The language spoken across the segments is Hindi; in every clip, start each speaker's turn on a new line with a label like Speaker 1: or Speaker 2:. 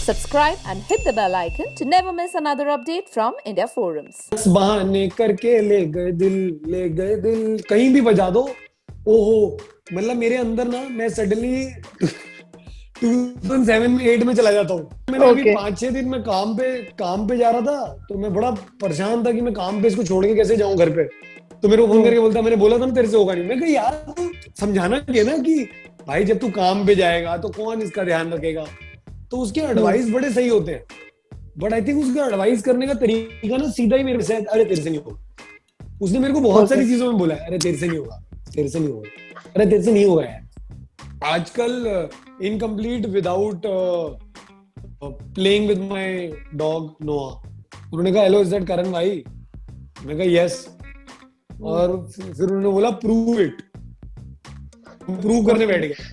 Speaker 1: Subscribe and hit the bell icon to never miss another update from India Forums.
Speaker 2: बहाने करके ले गए दिल कहीं भी बजा दो। ओहो, मतलब मेरे अंदर ना मैं सडनली 2007 में 8 में चला जाता हूँ। मैंने अभी 5-6 दिन में काम पे जा रहा था, तो मैं बड़ा परेशान था कि मैं काम पे इसको छोड़ के कैसे जाऊं घर पे। तो मेरे को फोन करके बोलता, मैंने बोला था ना तेरे से होगा नहीं। मैं कहा यार तू समझाना चाहिए ना कि भाई जब तू काम पे जाएगा तो कौन इसका ध्यान रखेगा। तो उसके एडवाइस बड़े सही होते हैं, बट आई थिंक उसका एडवाइस करने का तरीका ना सीधा ही मेरे से, अरे तेरे से नहीं होगा। उसने मेरे को बहुत सारी चीजों में बोला है, अरे तेरे से नहीं होगा, तेरे से नहीं होगा, अरे तेरे से नहीं होगा यार। आजकल incomplete without playing with my dog नोआ, उन्होंने कहा हेलो इज दैट करण भाई, मैं कहा यस, और फिर उन्होंने बोला प्रूव इट, प्रूव करने बैठ गए।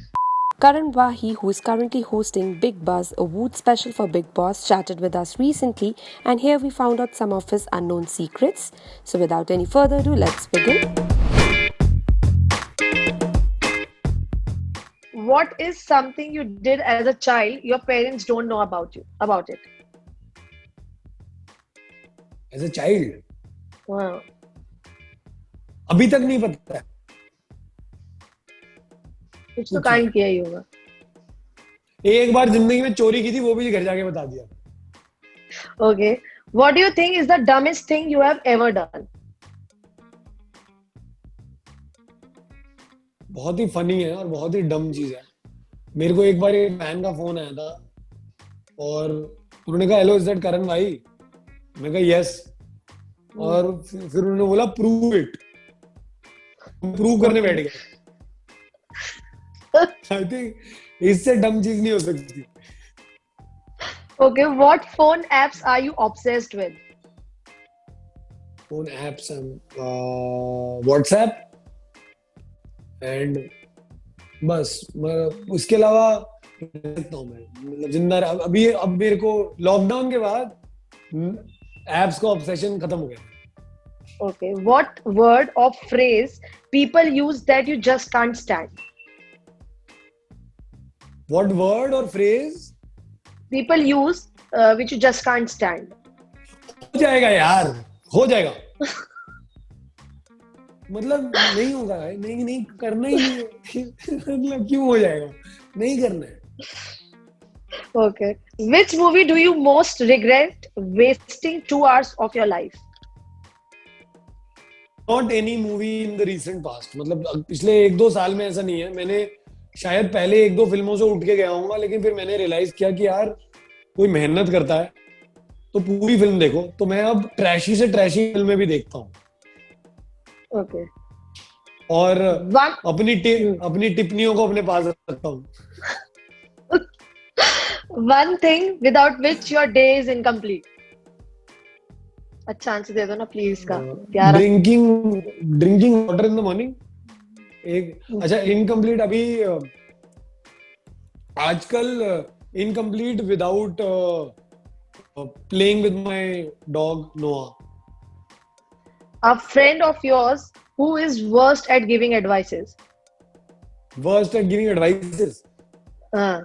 Speaker 3: Karan Wahi, who is currently hosting Bigg Buzz Award Special for Bigg Boss, chatted with us recently, and here we found out some of his unknown secrets. So without any further ado, let's begin.
Speaker 4: What is something you did as a child your parents don't know about it?
Speaker 2: As a child?
Speaker 4: Wow.
Speaker 2: अभी तक नहीं पता है।
Speaker 4: कुछ तो कांड किया ही होगा।
Speaker 2: एक बार जिंदगी में चोरी की थी, वो भी घर जाके बता दिया।
Speaker 4: Okay. What do you think is the dumbest thing you have ever done?
Speaker 2: बहुत ही फनी है और बहुत ही डम चीज है। मेरे को एक बार एक फैन का फोन आया था और उन्होंने कहा हेलो इज दैट करण भाई, मैं कहा यस, और फिर उन्होंने बोला प्रूव इट, प्रूव करने बैठ गए। आई थिंक इससे डम चीज नहीं हो सकती।
Speaker 4: Okay. What phone apps are you obsessed with?
Speaker 2: Phone apps WhatsApp and बस, उसके अलावा देखता हूँ मैं, मतलब जिंदा अब मेरे को लॉकडाउन के बाद एप्स का ऑब्सेशन खत्म हो गया।
Speaker 4: Okay. What word or phrase people use that you just can't stand?
Speaker 2: What word or phrase
Speaker 4: People use which you just can't stand.
Speaker 2: हो जाएगा यार, हो जाएगा। मतलब नहीं होगा, नहीं करना ही नहीं है। मतलब क्यों हो जाएगा, नहीं करना है।
Speaker 4: Okay. Which movie do you most regret wasting 2 hours of your life?
Speaker 2: Not any movie in the recent past. मतलब पिछले 1-2 साल में ऐसा नहीं है। मैंने शायद पहले 1-2 फिल्मों से उठ के गया हूँ, लेकिन फिर मैंने रियलाइज किया कि यार कोई मेहनत करता है तो पूरी फिल्म देखो। तो मैं अब ट्रैशी से ट्रैशी फिल्में भी देखता हूँ।
Speaker 4: Okay.
Speaker 2: और अपनी टिप्पणियों को अपने पास रखता हूँ।
Speaker 4: One thing without which your day is incomplete. अच्छा आंसर दे दो ना प्लीज का प्यारा।
Speaker 2: Drinking water in the morning एक। अच्छा इनकम्प्लीट अभी आजकल incomplete without playing with my dog नोआ।
Speaker 4: A friend of yours who is worst at giving advices.
Speaker 2: Worst at giving advices?
Speaker 4: हाँ.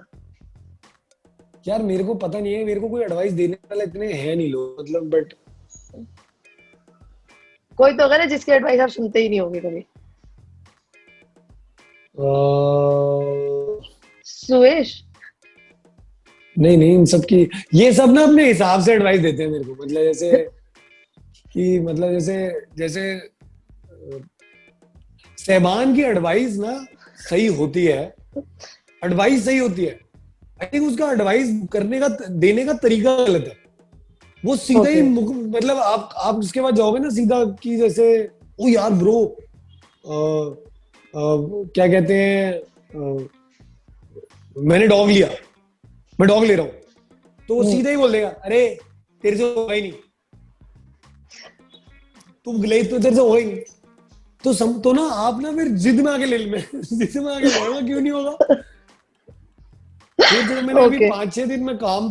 Speaker 2: यार मेरे को पता नहीं है, मेरे को कोई एडवाइस देने वाला इतने है नहीं लोग, मतलब बट
Speaker 4: कोई तो होगा ना जिसकी एडवाइस आप सुनते ही नहीं होंगे कभी। सुवेश?
Speaker 2: नहीं इन सब की, ये सब ना अपने हिसाब से एडवाइस देते हैं मेरे को। मतलब जैसे सहबान की एडवाइस ना सही होती है, एडवाइस सही होती है। आई थिंक उसका एडवाइस करने का देने का तरीका गलत है। वो सीधा ही मतलब आप उसके बाद जाओगे ना सीधा कि जैसे ओ यार ब्रो क्या कहते हैं, मैंने डॉग लिया, मैं डॉग ले रहा हूँ, तो वो सीधा ही बोल देगा अरे तेरे से होगा ही नहीं, तुम ले तो तेरे से होगा ही नहीं। तो ना आप ना फिर जिद में आके ले लेना, क्यों नहीं होगा। फिर जब मैंने अभी 5-6 दिन में काम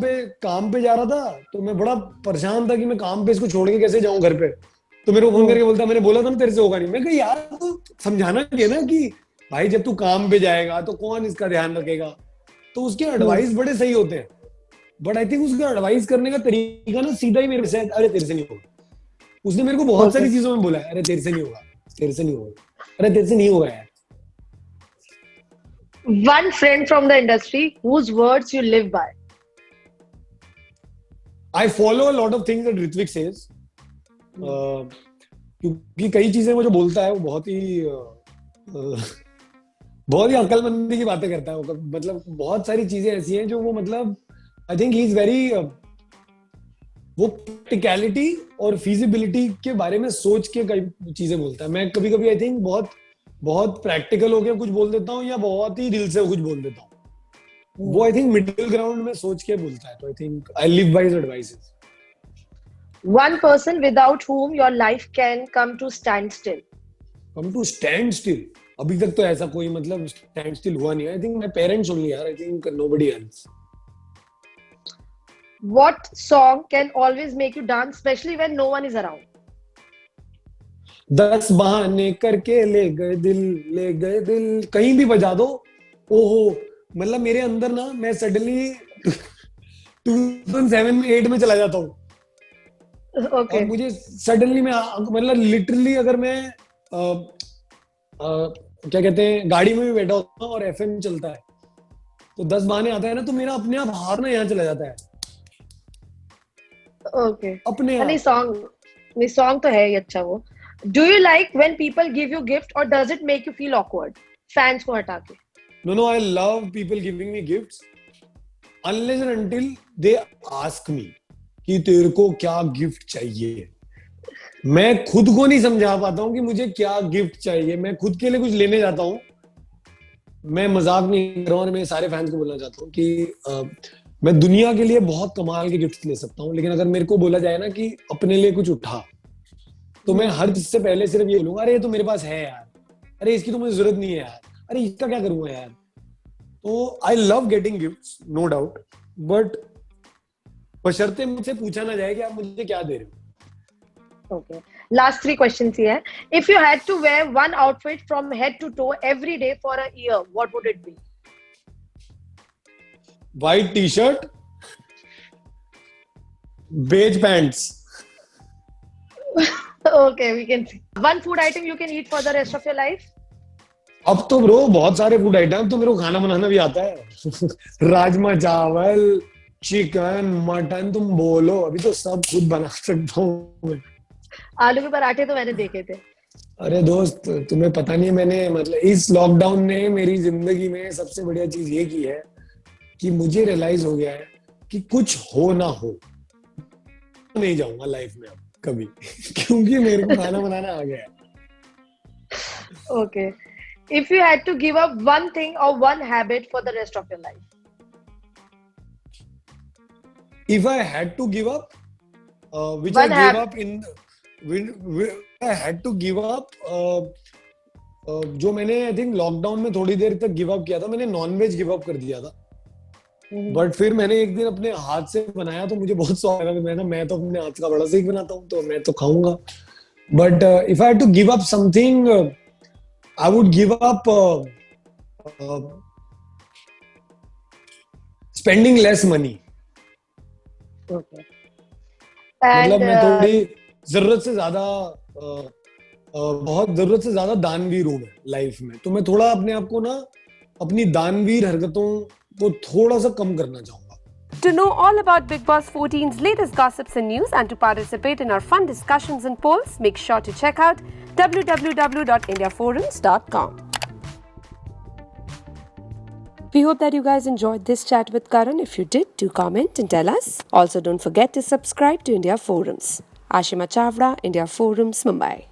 Speaker 2: पे जा रहा था, तो मैं बड़ा परेशान था कि मैं काम पे इसको छोड़ के कैसे जाऊं घर पे। तो मेरे को फोन करके बोलता, मैंने बोला था ना तेरे से होगा नहीं। मैं कहा यार तो समझाना चाहिए ना कि भाई जब तू काम पे जाएगा तो कौन इसका ध्यान रखेगा। तो उसके एडवाइस बड़े सही होते हैं, बट आई थिंक उसका एडवाइस करने का तरीका ना सीधा ही मेरे से, अरे तेरे से नहीं होगा। उसने मेरे को बहुत सारी चीजों में बोला है, अरे तेरे से नहीं होगा, तेरे से नहीं होगा, अरे तेरे से नहीं होगा यार।
Speaker 4: One friend from the industry whose words you live by.
Speaker 2: I follow a lot of things that Ritwik says. क्योंकि कई चीजें वो जो बोलता है वो बहुत ही अक्लमंदी की बातें करता है। वो मतलब बहुत सारी चीजें ऐसी हैं जो वो मतलब I think he is very, वो प्रैक्टिकलिटी और फिजिबिलिटी के बारे में सोच के कई चीजें बोलता है। मैं कभी कभी आई थिंक बहुत प्रैक्टिकल होके कुछ बोल देता हूँ या बहुत ही दिल से कुछ बोल देता हूँ। वो आई थिंक मिडिल ग्राउंड में सोच के बोलता है। तो I think I live by his advices.
Speaker 4: One person without whom your life can come to standstill.
Speaker 2: Come to standstill? अभी तक तो ऐसा कोई मतलब standstill हुआ नहीं है। I think my parents only यार, I think nobody else.
Speaker 4: What song can always make you dance, especially when no one is around?
Speaker 2: 10 बहाने करके ले गए दिल कहीं भी बजा दो। ओहो, मतलब मेरे अंदर ना मैं सडनली 2007-8 में चला जाता हूँ।
Speaker 4: Okay.
Speaker 2: और मुझे सडनली मैं मतलब लिटरली अगर मैं क्या कहते हैं गाड़ी में भी बैठा होता हूँ और एफएम चलता है तो 10 बहाने आता है ना, तो मेरा अपने आप हाथ ना यहाँ चला जाता है।
Speaker 4: Okay.
Speaker 2: अपने आप।
Speaker 4: नहीं सॉन्ग तो है ही अच्छा वो। Do you like when people give you gift or does it make you feel awkward? Fans को हटा के।
Speaker 2: No, I love people giving me gifts unless and until they ask me कि तेरे को क्या गिफ्ट चाहिए। मैं खुद को नहीं समझा पाता हूँ कि मुझे क्या गिफ्ट चाहिए। मैं खुद के लिए कुछ लेने जाता हूँ, मैं मजाक नहीं कर रहा हूँ, और मैं सारे फैंस को बोलना चाहता हूँ कि मैं दुनिया के लिए बहुत कमाल के गिफ्ट ले सकता हूँ, लेकिन अगर मेरे को बोला जाए ना कि अपने लिए कुछ उठा, तो मैं हर चीज से पहले सिर्फ ये बोलूंगा, अरे ये तो मेरे पास है यार, अरे इसकी तो मुझे जरूरत नहीं है यार, अरे इसका क्या करूंगा यार। तो I love getting gifts, no doubt, but बशर्ते मुझसे पूछा ना जाए कि आप मुझे क्या दे रहे हो।
Speaker 4: Okay. Last 3 questions here. If you had to wear one outfit from head to toe every day for a year, what would it be?
Speaker 2: White t-shirt, beige pants.
Speaker 4: Okay, we can see. One food item you can eat for the rest of your life?
Speaker 2: अब तो ब्रो बहुत सारे फूड आइटम, तो मेरे को खाना बनाना भी आता है। राजमा चावल, चिकन, मटन, तुम बोलो, अभी तो सब खुद बना सकता हूँ मैं।
Speaker 4: आलू के पराठे तो मैंने देखे थे।
Speaker 2: अरे दोस्त, तुम्हें पता नहीं, मैंने मतलब इस लॉकडाउन ने मेरी जिंदगी में सबसे बढ़िया चीज ये की है कि मुझे रियलाइज हो गया है कि कुछ हो ना हो, नहीं जाऊंगा लाइफ में अब कभी, क्योंकि मेरे को खाना बनाना आ गया है।
Speaker 4: Okay. If you had to give up one thing or one habit for the rest of your life?
Speaker 2: If I had to give up, which
Speaker 4: One
Speaker 2: I gave up in, I had to give up, जो मैंने आई थिंक लॉकडाउन में थोड़ी देर तक गिव अप किया था, मैंने नॉनवेज गिव अप कर दिया था। बट फिर मैंने एक दिन अपने हाथ से बनाया तो मुझे बहुत स्वाद लगा। मैं तो अपने हाथ का बड़ा सही बनाता हूँ, तो मैं तो खाऊंगा। But if I had to give up something, I would give up spending less money.
Speaker 4: Okay.
Speaker 2: मतलब
Speaker 4: And
Speaker 2: मैं थोड़ी जरूरत से ज्यादा बहुत जरूरत से ज्यादा दानवीर हूं मैं लाइफ में, तो मैं थोड़ा अपने आप को ना अपनी दानवीर हरकतों को थोड़ा सा कम करना चाहूंगा।
Speaker 3: To know all about Big Boss 14's latest gossips and news and to participate in our fun discussions and polls, make sure to check out www.indiaforums.com. We hope that you guys enjoyed this chat with Karan. If you did, do comment and tell us. Also, don't forget to subscribe to India Forums. Ashima Chavda, India Forums, Mumbai.